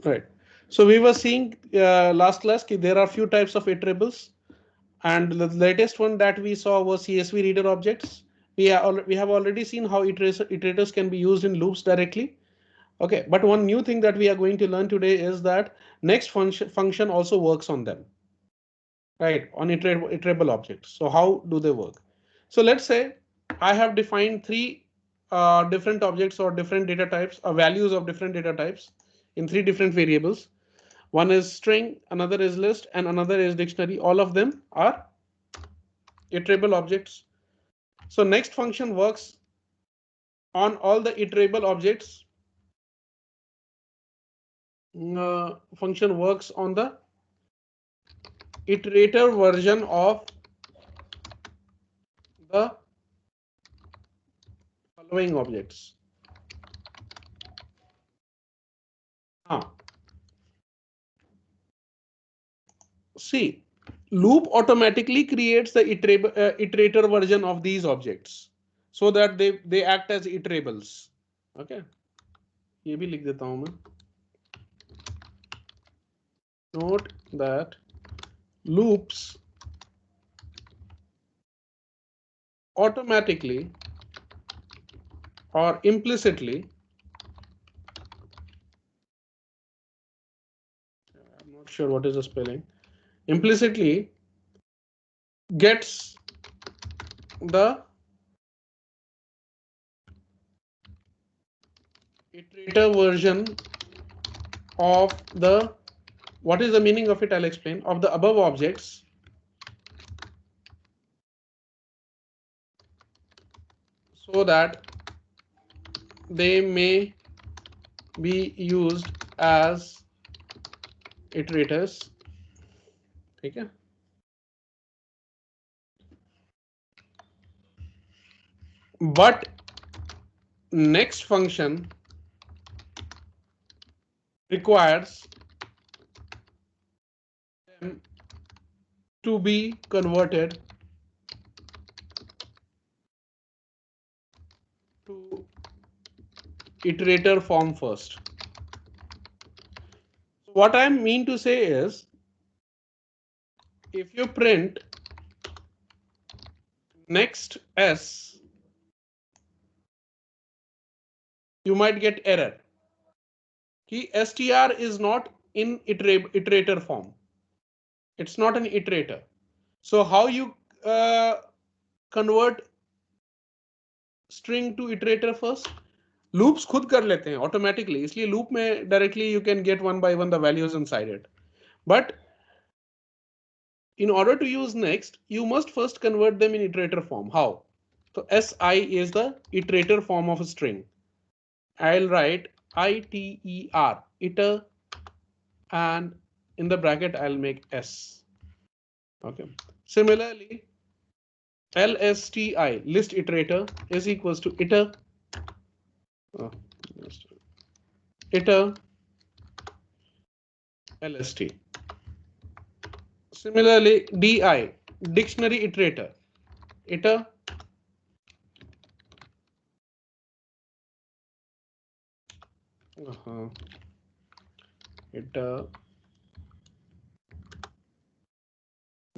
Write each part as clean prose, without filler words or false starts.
Right. So we were seeing last class there are few types of iterables, and the latest one that we saw was CSV reader objects. We have already seen how iterators can be used in loops directly. Okay, but one new thing that we are going to learn today is that next function also works on them, right? On iterable objects. So how do they work? So let's say I have defined three different objects or different data types or values of different data types in three different variables. One is string, another is list, and another is dictionary. All of them are iterable objects. So next function works on all the iterable objects. Function works on the iterator version of the following objects. Now, see, loop automatically creates the iterator version of these objects so that they act as iterables. Okay, ये भी लिख देता हूं मैं. Note that loops automatically or implicitly, I'm not sure what is the spelling, implicitly gets the iterator version of the, what is the meaning of it, I'll explain, of the above objects so that they may be used as iterators. Okay. But next function requires them to be converted to iterator form first. So what I mean to say is, if you print next s, you might get error. Ki str is not in iterator form. It's not an iterator. So how you convert string to iterator first? Loops खुद कर लेते हैं automatically. इसलिए loop में directly you can get one by one the values inside it. But in order to use next, you must first convert them in iterator form. How? So si is the iterator form of a string. I'll write iter, iter, and in the bracket I'll make s. Okay. Similarly, lsti, list iterator, is equals to iter, iter lst. Similarly, di, dictionary iterator, iter iter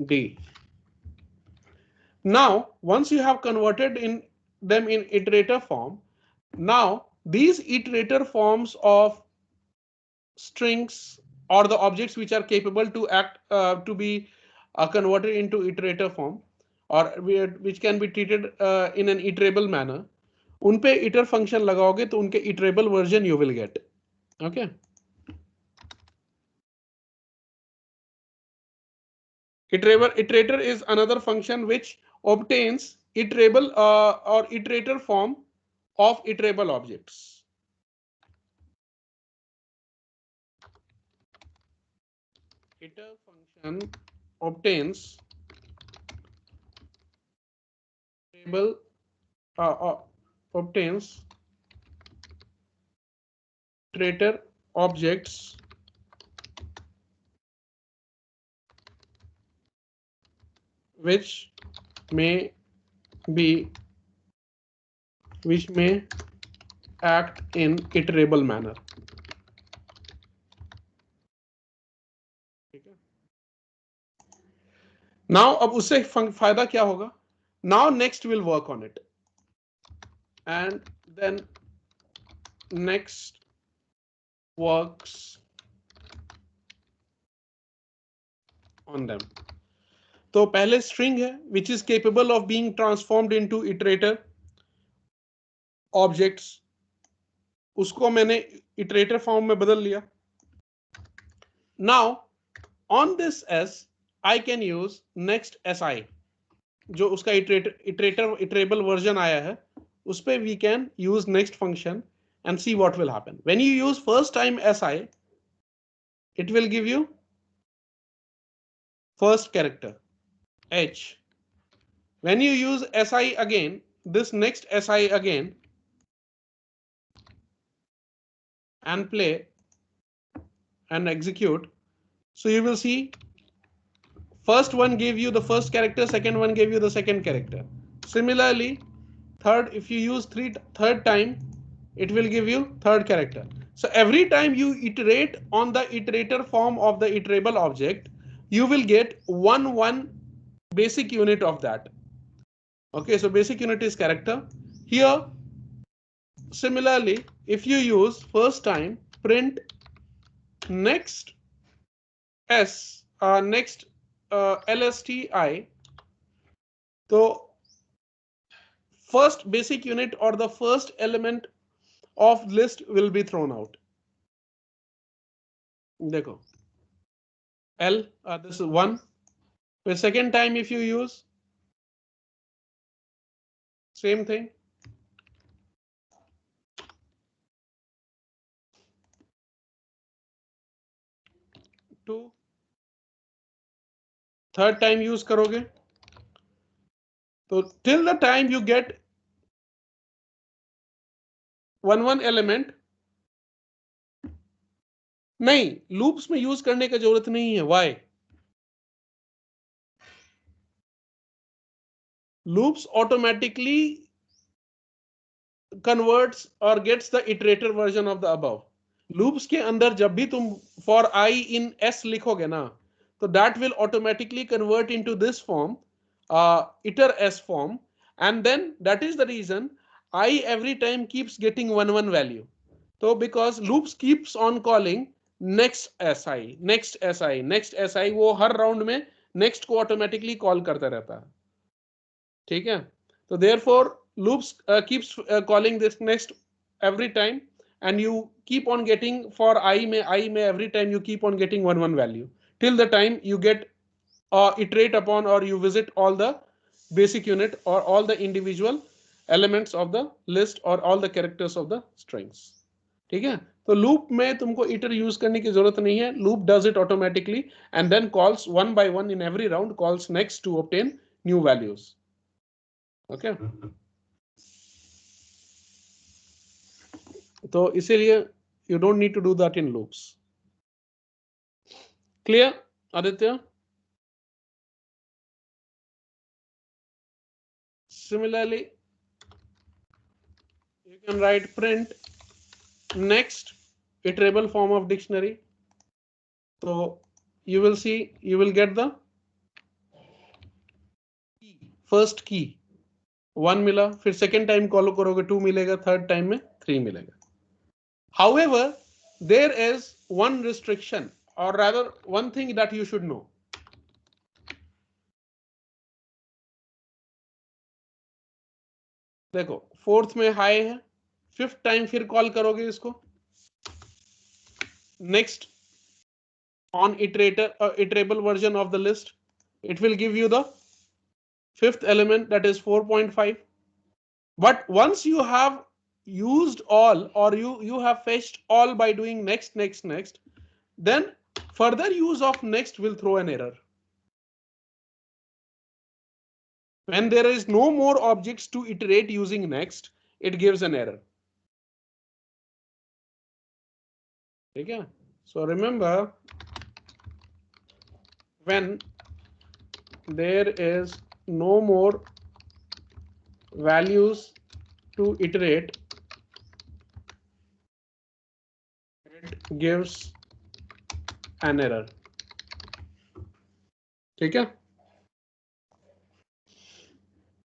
d. Now, once you have converted them in iterator form, now these iterator forms of strings or the objects which are capable to act to be converted into iterator form or which can be treated in an iterable manner, उन पे iter function लगाओगे तो उनके iterable version you will get. Okay. Iterator is another function which obtains iterable or iterator form of iterable objects. Iter function obtains iterable obtains iterator objects which may act in iterable manner. Now अब उससे फायदा क्या होगा? Now next will work on it and then next works on them. तो पहले string है which is capable of being transformed into iterator objects, उसको मैंने इटरेटर फॉर्म में बदल लिया. Now on this S I can use next S I, जो उसका इटरेबल वर्जन आया है उस पे we can use next function and see what will happen. When you use first time S I it will give you first character H. When you use SI again, this next SI again and play and execute, so you will see first one gave you the first character, second one gave you the second character. Similarly, third, if you use third time, it will give you third character. So every time you iterate on the iterator form of the iterable object, you will get one basic unit of that. Okay, so basic unit is character. Here, similarly, if you use first time print next next LSTI, so first basic unit or the first element of list will be thrown out. देखो L, this is 1. The second time if you use same thing, 2. Third time use करोगे तो till the time you get one element, नहीं loops में use करने का जरूरत नहीं है. Why? Loops automatically converts or gets the iterator version of the above. Loops के अंदर जब भी तुम for I in S लिखोगे ना, तो that will automatically convert into this form, iter S form, and then that is the reason I every time keeps getting one value. So because loops keeps on calling next SI, next SI, next SI, वो हर round में next को automatically call करता रहता है. ठीक है, तो therefore loops keeps calling this next every time and you keep on getting for I में every time you keep on getting one value till the time you get iterate upon or you visit all the basic unit or all the individual elements of the list or all the characters of the strings. ठीक है, तो loop में तुमको hitter use करने की जरूरत नहीं है. Loop does it automatically and then calls one by one in every round calls next to obtain new values. Okay, तो इसीलिए you don't need to do that in loops. Clear Aditya? Similarly, you can write print next iterable form of dictionary. So you will see, you will get the first key 1 मिला, फिर second time call करोगे 2 मिलेगा, third time में 3 मिलेगा. However, there is one restriction or rather one thing that you should know. देखो fourth में high है, fifth time फिर कॉल करोगे इसको next on iterable version of the list, it will give you the fifth element, that is 4.5. But once you have used all or you have fetched all by doing next, then further use of next will throw an error. When there is no more objects to iterate using next, it gives an error. Okay, so remember, when there is no more values to iterate, it gives an error. ठीक है,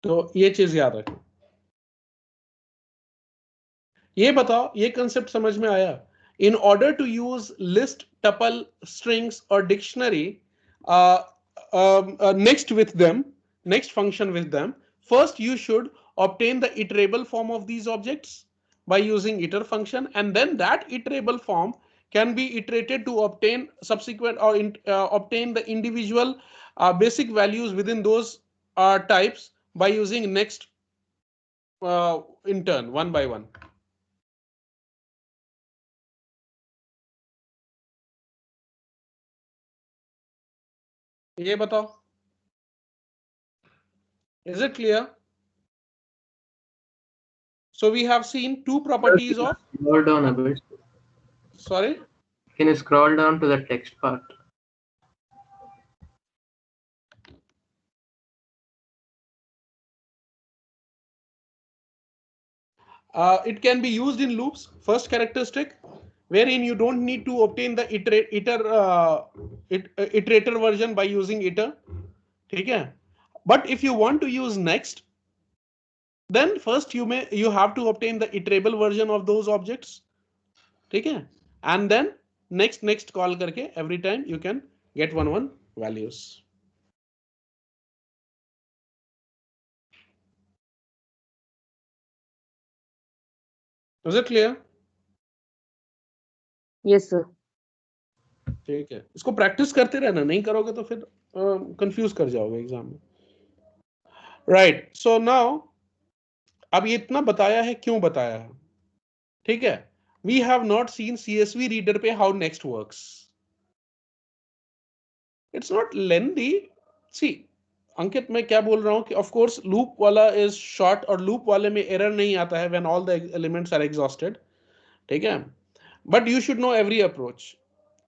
तो ये चीज याद रखो। ये बताओ, ये कंसेप्ट समझ में आया? In order to use list, tuple, strings or dictionary next with them, next function with them, first you should obtain the iterable form of these objects by using iter function, and then that iterable form can be iterated to obtain subsequent or obtain the individual basic values within those types by using next in turn, one by one. ये बताओ, is it clear? So we have seen two properties of. Scroll down a bit. Sorry. Can you scroll down to the text part? It can be used in loops. First characteristic, wherein you don't need to obtain the iterator version by using iter. Okay. But if you want to use next, then first you have to obtain the iterable version of those objects. Okay. And then next call करके every time you can get one values. Is it clear? Yes, sir. ठीक है, इसको practice करते रहना, नहीं करोगे तो फिर कंफ्यूज कर जाओगे एग्जाम में। राइट, सो नाउ अब ये इतना बताया है, क्यों बताया है? ठीक है, we have not seen CSV reader पे how next works. It's not lengthy. See Ankit, मैं क्या बोल रहा हूं कि ऑफ कोर्स लूप वाला इज शॉर्ट, और लूप वाले में एरर नहीं आता है when all the elements are exhausted. ठीक है, but you should know every approach.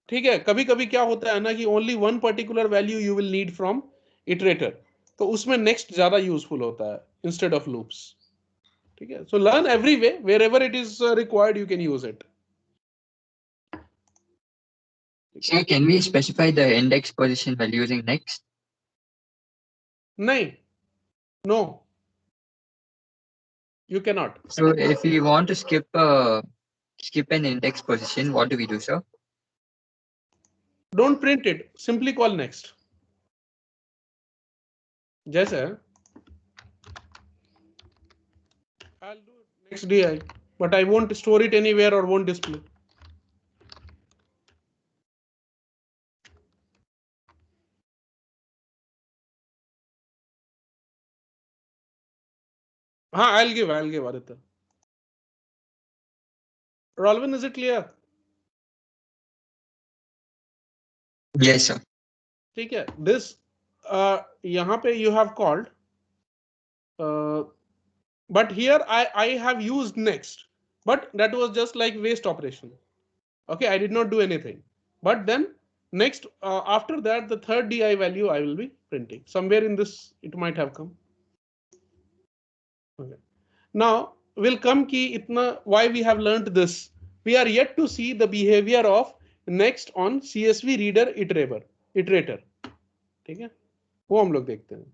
ठीक है, कभी कभी क्या होता है ना कि only one particular value you will need from iterator, तो उसमें नेक्स्ट ज्यादा यूजफुल होता है इंस्टेड ऑफ लूप्स। ठीक है, so learn every way, wherever it is required you can use it. So can we specify the index position while using next? नहीं, no, you cannot. So if we want to skip an index position, what do we do, sir? Don't print it, simply call next. जैसे I'll do next DI, but I won't store it anywhere or won't display. I'll give Aditya. Rolvin, is it clear? Yes, sir. ठीक है, this यहाँ पे you have called, but here I have used next, but that was just like waste operation. Okay, I did not do anything, but then next after that the third DI value I will be printing somewhere in this, it might have come. Okay, now will come ki itna, why we have learned this. We are yet to see the behavior of next on CSV reader iterator. ठीक है, वो हम लोग देखते हैं।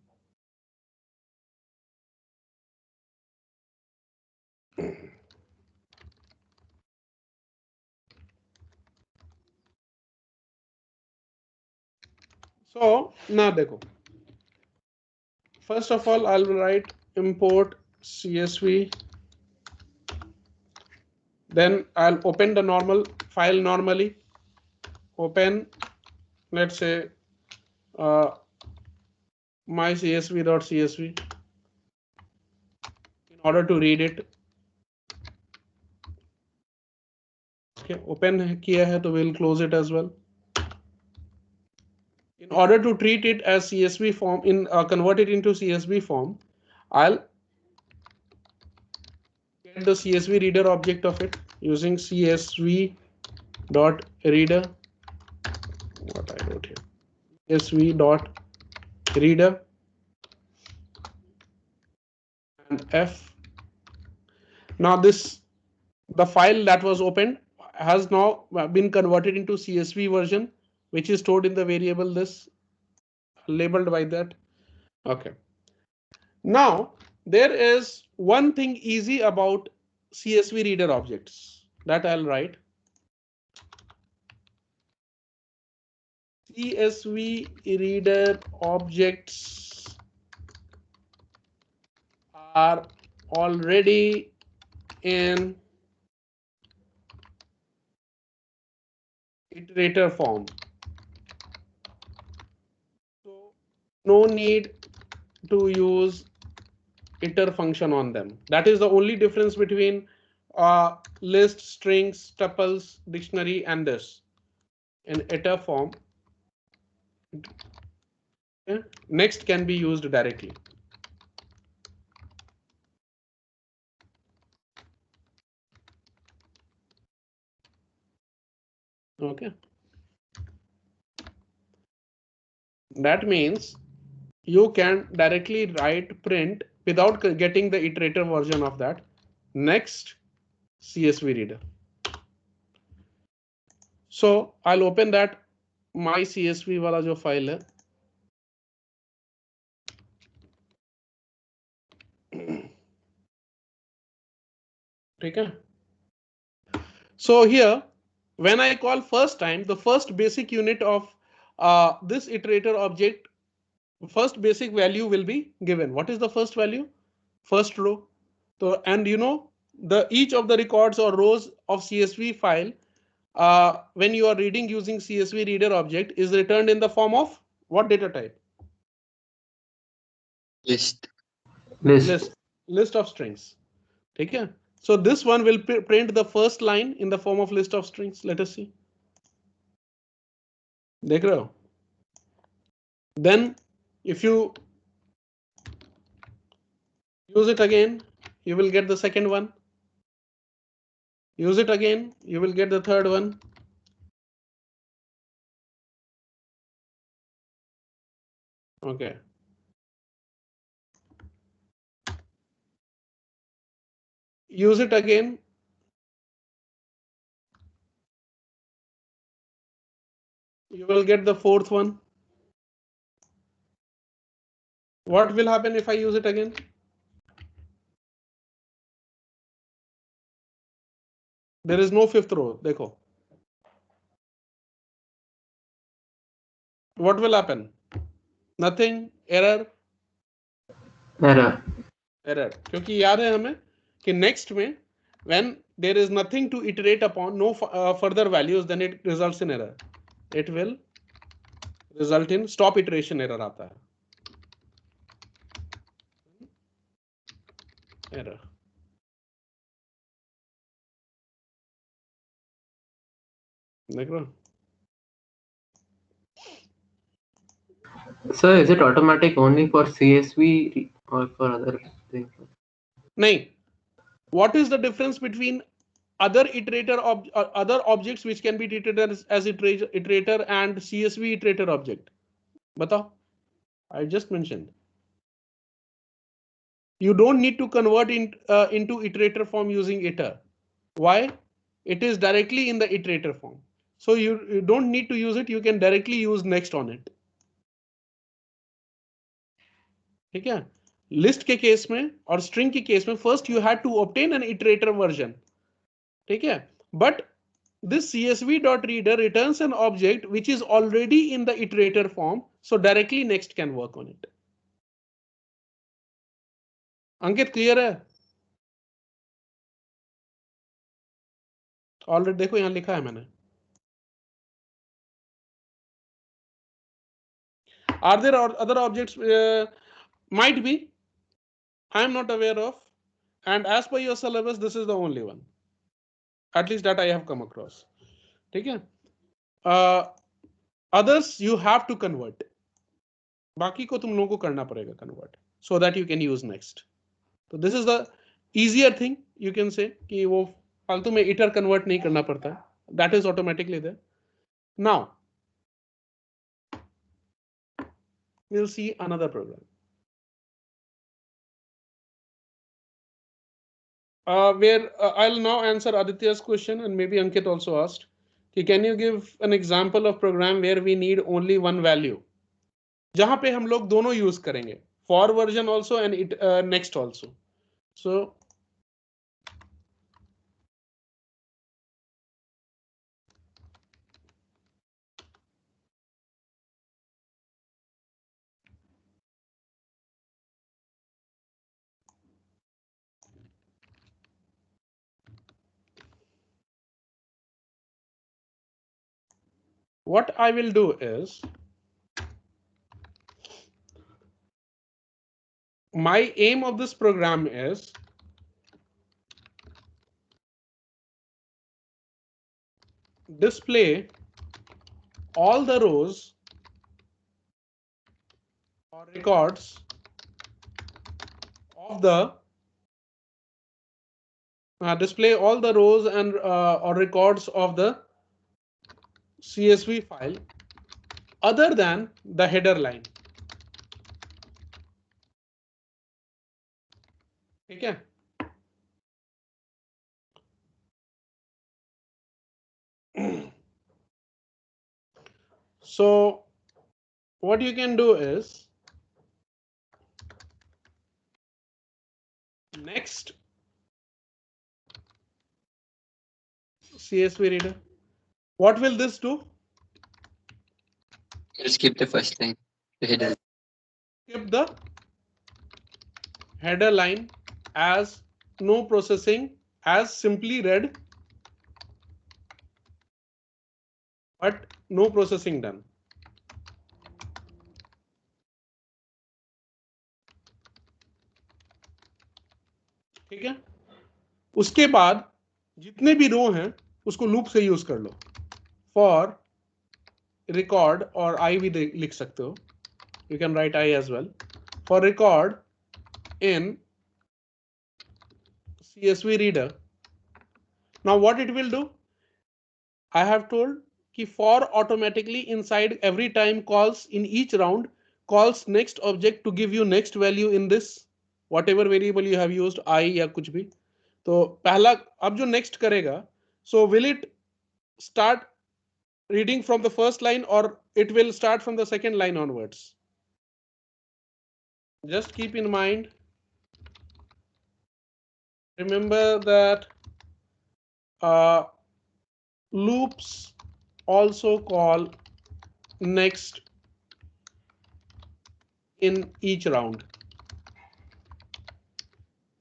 So now देखो, first of all I'll write import CSV, then I'll open the normal file normally, open let's say my CSV.csv. in order to read it, okay, open किया है तो we'll close it as well. In order to treat it as CSV form, convert it into CSV form, I'll get the CSV reader object of it using CSV.reader. What I wrote here, CSV.reader and F. Now the file that was opened has now been converted into CSV version, which is stored in the variable this, labeled by that. Okay. Now, there is one thing easy about CSV reader objects that I'll write. CSV reader objects are already in iterator form. So no need to use iter function on them. That is the only difference between list, strings, tuples, dictionary, and this. In iter form, next can be used directly. Okay. That means you can directly write print without getting the iterator version of that next CSV reader. So I'll open that my CSV वाला जो file है. Okay. So here, when I call first time, the first basic unit of this iterator object, first basic value will be given. What is the first value? First row. So, and you know, each of the records or rows of CSV file, when you are reading using CSV reader object, is returned in the form of what data type? List. List of strings. Okay. So this one will print the first line in the form of list of strings. Let us see. देख रहे हो? Then if you use it again, you will get the second one. Use it again, you will get the third one. Okay. Use it again. You will get the fourth one. What will happen if I use it again? There is no fifth row. देखो. What will happen? Nothing. Error. Error. क्योंकि याद है हमें कि next में when there is nothing to iterate upon, no further values, then it results in error. It will result in stop iteration error आता है. Error. देख रहे हो? So is it automatic only for CSV or for other things? नहीं. What is the difference between other other objects which can be treated as iterator and CSV iterator object? बताओ. I just mentioned. You don't need to convert into iterator form using iter. Why? It is directly in the iterator form. So you don't need to use it. You can directly use next on it. ठीक है? List के case में और string के case में first you had to obtain an iterator version. ठीक है? But this CSV.reader returns an object which is already in the iterator form. So directly next can work on it. Ankit clear है? Already देखो यहां लिखा है मैंने. Are there other objects? Might be. I am not aware of. And as per your syllabus, this is the only one. At least that I have come across. ठीक है? Others you have to convert. बाकी को तुम लोगों को करना पड़ेगा convert so that you can use next. So this is the easier thing you can say कि वो फालतू में iter convert नहीं करना पड़ता है. That is automatically there. Now we'll see another program. Where I'll now answer Aditya's question and maybe Ankit also asked. Can you give an example of program where we need only one value? जहां पे हम लोग दोनों use करेंगे. for version also and it next also. So what I will do is, my aim of this program is display all the rows or records of the display all the rows and or records of the CSV file other than the header line. ठीक है? So what you can do is, next CSV reader, what will this do? You'll skip the first line, the header. Skip the header line as no processing, as simply read, but no processing done. ठीक है? उसके बाद जितने भी रो हैं उसको loop से use कर लो. For record, और I भी लिख सकते हो. You can write I as well. For record in CSV reader. Now what it will do? I have told कि for automatically inside every time calls in each round calls next object to give you next value in this whatever variable you have used, I या कुछ भी. तो पहला अब जो next करेगा, so will it start reading from the first line or it will start from the second line onwards? Just keep in mind, remember that loops also call next in each round.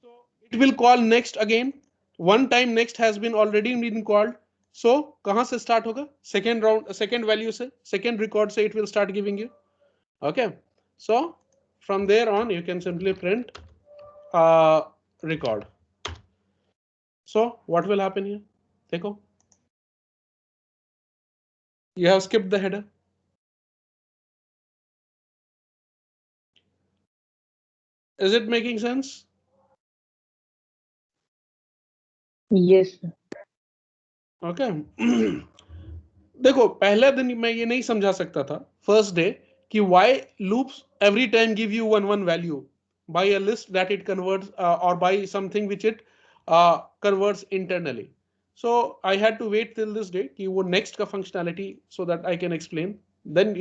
So it will call next again. One time next has been already been called. So कहाँ से start होगा? Second round, second value से, second record से it will start giving you. Okay. So from there on you can simply print record. So what will happen here? देखो. You have skipped the header. Is it making sense? Yes. Okay. देखो पहले दिन मैं ये नहीं समझा सकता था फर्स्ट डे कि why loops every time give you one value by a list that it converts or by something which it converts internally. So I had to wait till this day कि वो next का functionality so that I can explain. Then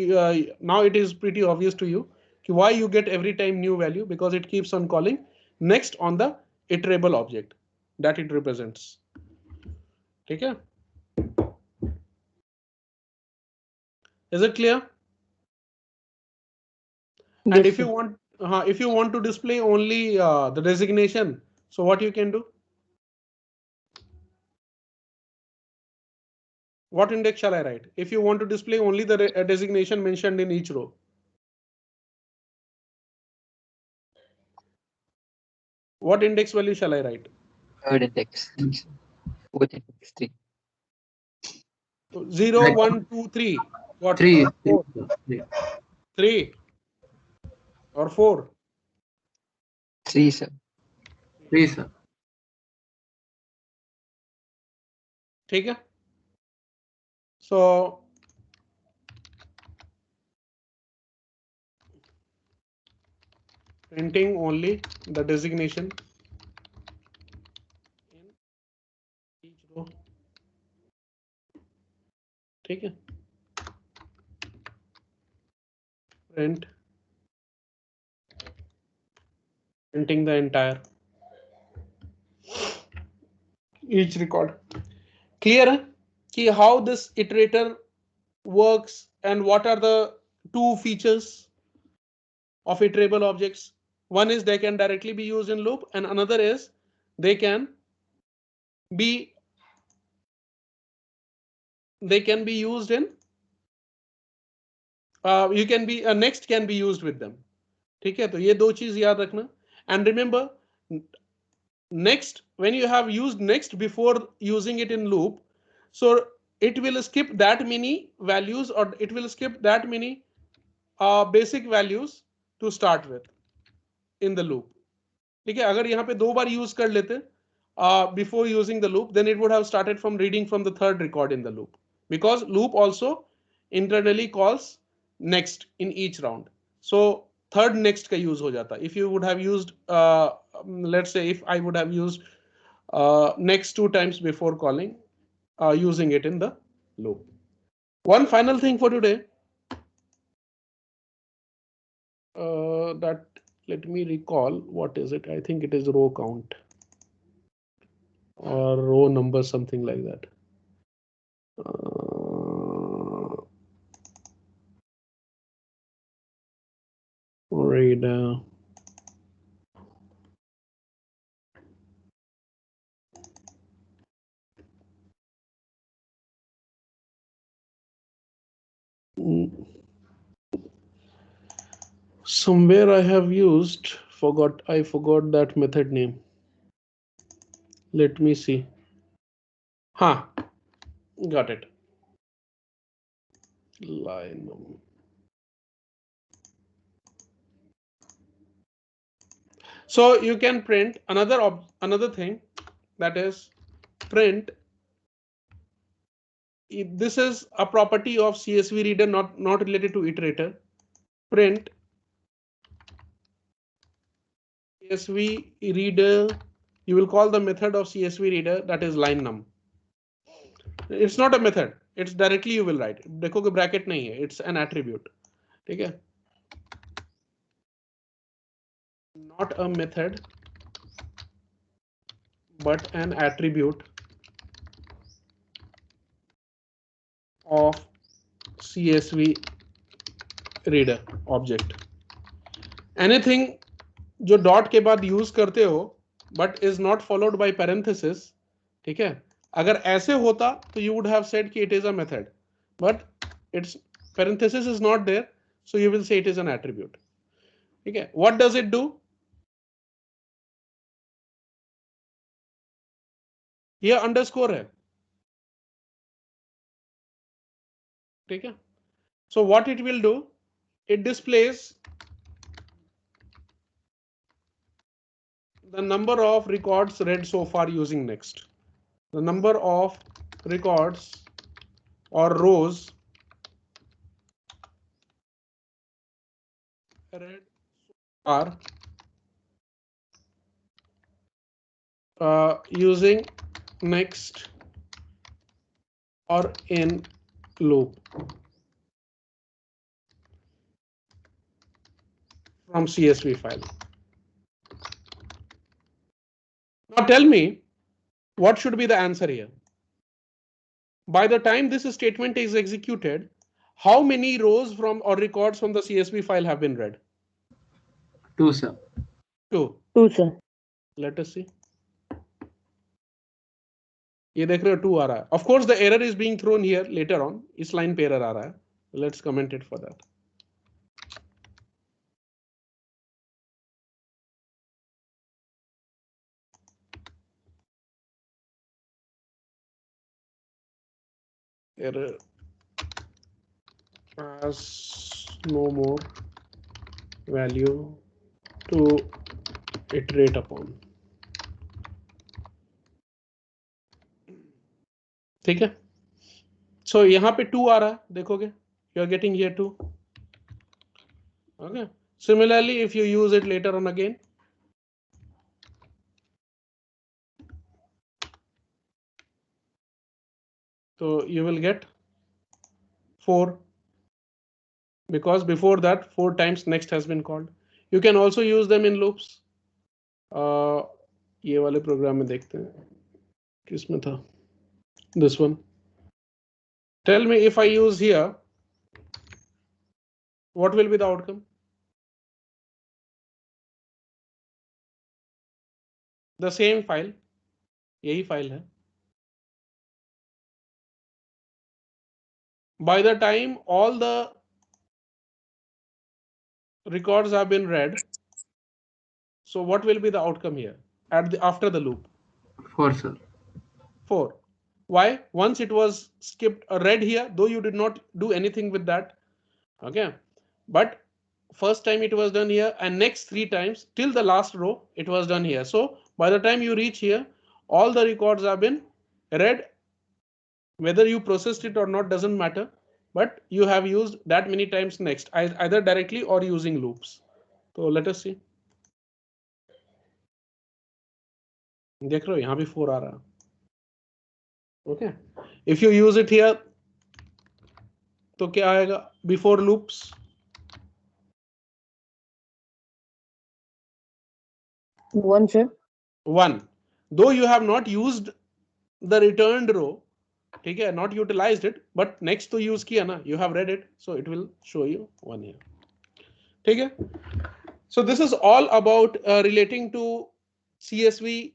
now it is pretty obvious to you कि why you get every time new value, because it keeps on calling next on the iterable object that it represents. ठीक है? Is it clear? And Yes, if you want to display only the designation, so what you can do? What index shall I write? If you want to display only the designation mentioned in each row. What index value shall I write? Third index. Fourth index, 3. 0, 1, 2, 3. What? 3. 4. 3 or 4? 3, sir. 3, sir. ठीक है? So printing only the designation in each row. ठीक है? Print printing the entire each record. Clear है कि how this iterator works and what are the two features of iterable objects? One is they can directly be used in loop, and another is they can be used in you can be next can be used with them. ठीक है, तो ये दो चीज याद रखना. And remember, next, when you have used next before using it in loop, so it will skip that many values, or it will skip that many basic values to start with in the loop. ठीक है, अगर यहाँ पे दो बार use कर लेते before using the loop, then it would have started from reading from the third record in the loop, because loop also internally calls next in each round. So third next का use हो जाता. If you would have used let's say if I would have used next 2 times before calling using it in the loop. One final thing for today, that let me recall, what is it? I think it is row count or row number, something like that. Read somewhere I have used, I forgot that method name. Let me see. Got it. Line. So you can print another thing, that is print. This is a property of CSV reader, not related to iterator. Print CSV reader. You will call the method of CSV reader, that is line num. It's not a method, it's directly you will write. देखो कि bracket नहीं है, it's an attribute. ठीक है? Not a method, but an attribute of CSV reader object. Anything जो dot के बाद use करते हो but is not followed by parenthesis, ठीक है, अगर ऐसे होता तो you would have said कि it is a method, but its parenthesis is not there, so you will say it is an attribute. ठीक है, what does it do? ये underscore है. ठीक है, so what it will do, it displays the number of records read so far using next. The number of records or rows read are using next or in loop from CSV file. Now tell me, what should be the answer here? By the time this statement is executed, how many rows from or records from the CSV file have been read? 2, sir. 2. 2, sir. Let us see. ये देख रहे हो 2 आ रहा है. Of course the error is being thrown here later on. इस line पे error आ रहा है. Let's comment it for that. Error has no more value to iterate upon. ठीक है, so यहाँ पे 2 आ रहा है, देखोगे, you are getting here 2. Okay, similarly if you use it later on again, so you will get 4, because before that 4 times next has been called. You can also use them in loops. ये वाले programme में देखते हैं किसमें था. This one. Tell me, if I use here, what will be the outcome? The same file. यही file है. By the time all the records have been read, so what will be the outcome here after the loop? 4, sir. 4. Why? Once it was skipped read here, though you did not do anything with that. Okay, but first time it was done here, and next 3 times till the last row it was done here. So by the time you reach here, all the records have been read. Whether you processed it or not doesn't matter, but you have used that many times next, either directly or using loops. So let us see. देख रहे हो यहाँ भी 4 आ रहा. Okay, if you use it here तो क्या आएगा? Before loops 1, sir. 1. Though you have not used the returned row, ठीक है, not utilized it, but next to use किया ना, you have read it, so it will show you 1 here. ठीक है. So this is all about relating to CSV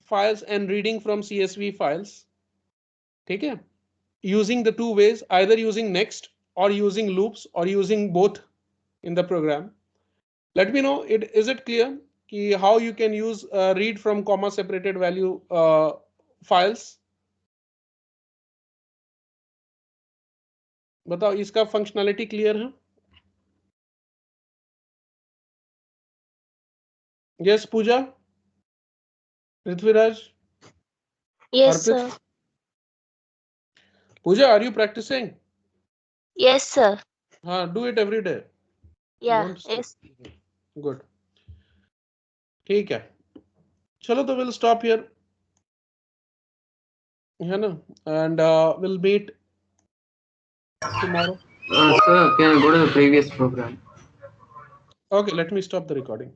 files and reading from CSV files. ठीक है, using the 2 ways, either using next or using loops or using both in the program. Let me know, is it clear कि how you can use read from comma separated value files? बताओ, इसका functionality clear है? Yes, Pooja? Prithviraj? Yes, Arpit? sir. Pooja, are you practicing? Yes, sir. Do it every day. Yeah. Don't skip. Yes. Good. ठीक है, चलो तो we'll stop here, है ना, and we'll meet tomorrow. Sir, can I go to the previous program? Okay, let me stop the recording.